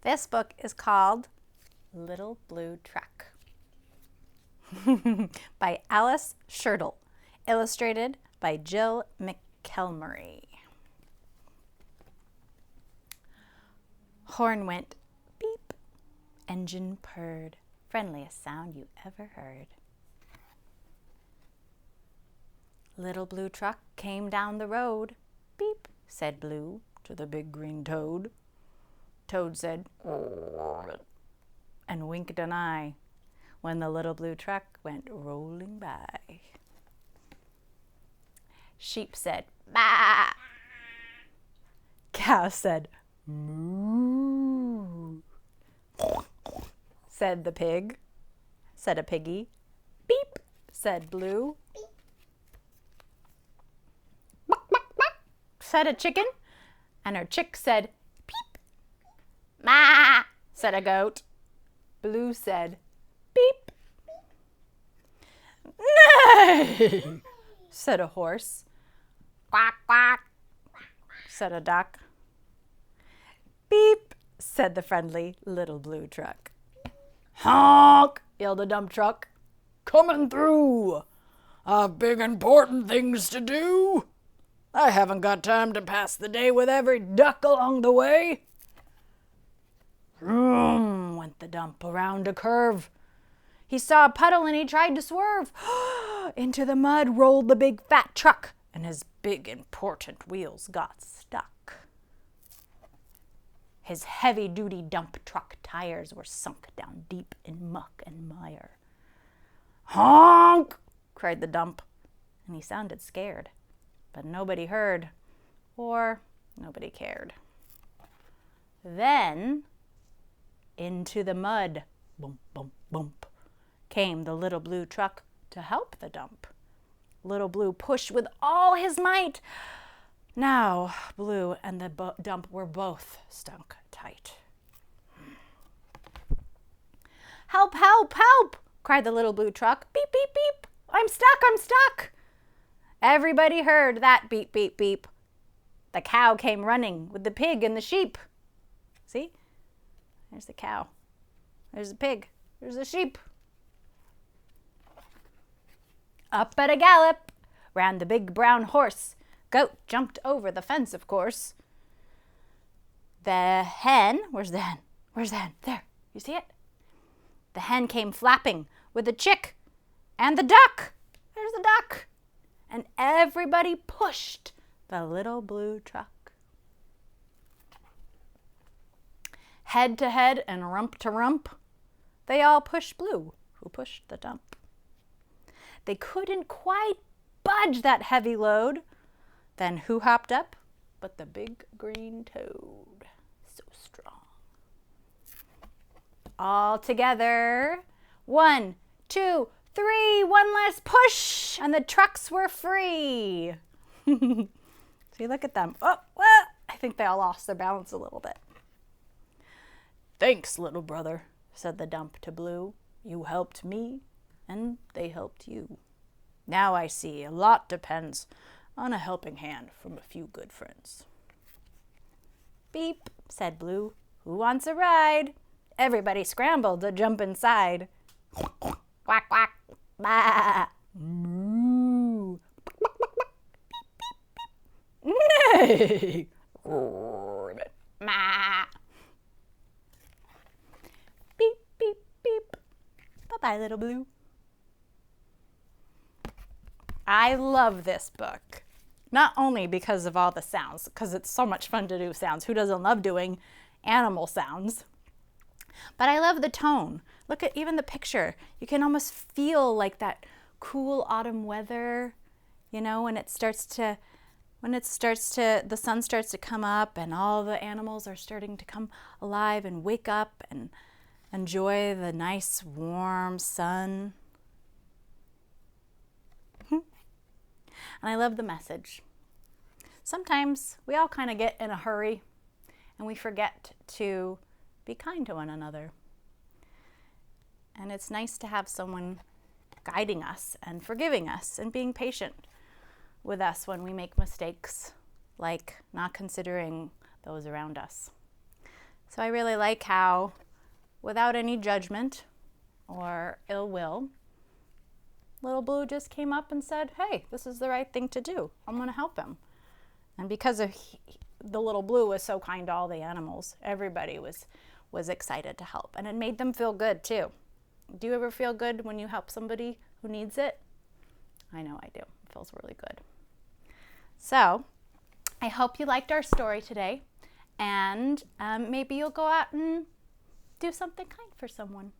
This book is called Little Blue Truck by Alice Schertle, illustrated by Jill McElmurry. Horn went beep, engine purred, friendliest sound you ever heard. Little Blue Truck came down the road. Beep, said Blue to the big green toad. Toad said, and winked an eye when the Little Blue Truck went rolling by. Sheep said, "Baa." Cow said, "Moo." Said the pig, said a piggy. Beep, said Blue. Said a chicken, and her chick said, "Peep." "Ma," said a goat. Blue said, "Beep." "Nay," said a horse. "Quack, quack," said a duck. "Beep," said the friendly Little Blue Truck. "Honk," yelled a dump truck. "Coming through. I've big important things to do. I haven't got time to pass the day with every duck along the way." Vroom went the dump around a curve. He saw a puddle and he tried to swerve. Into the mud rolled the big fat truck, and his big important wheels got stuck. His heavy-duty dump truck tires were sunk down deep in muck and mire. "Honk!" cried the dump, and he sounded scared. But nobody heard, or nobody cared. Then, into the mud, bump, bump, bump, came the Little Blue Truck to help the dump. Little Blue pushed with all his might. Now, Blue and the dump were both stunk tight. "Help, help, help!" cried the Little Blue Truck. "Beep, beep, beep! I'm stuck, I'm stuck!" Everybody heard that beep, beep, beep. The cow came running with the pig and the sheep. See? There's the cow. There's the pig. There's the sheep. Up at a gallop ran the big brown horse. Goat jumped over the fence, of course. The hen, where's the hen? Where's the hen? There, you see it? The hen came flapping with the chick and the duck. There's the duck. And everybody pushed the Little Blue Truck. Head to head and rump to rump, they all pushed Blue, who pushed the dump. They couldn't quite budge that heavy load. Then who hopped up but the big green toad? So strong. All together. 1, 2, 3, one last push, and the trucks were free. See, look at them. Oh, well, I think they all lost their balance a little bit. "Thanks, little brother," said the dump to Blue. "You helped me, and they helped you. Now I see a lot depends on a helping hand from a few good friends." "Beep," said Blue. "Who wants a ride?" Everybody scrambled to jump inside. Quack, quack, bah, moo. Nay, ma. Beep, beep, beep. Bye-bye, Little Blue. I love this book. Not only because of all the sounds, because it's so much fun to do sounds. Who doesn't love doing animal sounds? But I love the tone. Look at even the picture. You can almost feel like that cool autumn weather, you know, when the sun starts to come up and all the animals are starting to come alive and wake up and enjoy the nice warm sun. And I love the message. Sometimes we all kind of get in a hurry and we forget to be kind to one another. And it's nice to have someone guiding us and forgiving us and being patient with us when we make mistakes, like not considering those around us. So I really like how, without any judgment or ill will, Little Blue just came up and said, hey, this is the right thing to do. I'm going to help him. And because of the Little Blue was so kind to all the animals, everybody was excited to help. And it made them feel good too. Do you ever feel good when you help somebody who needs it? I know I do. It feels really good. So I hope you liked our story today. And maybe you'll go out and do something kind for someone.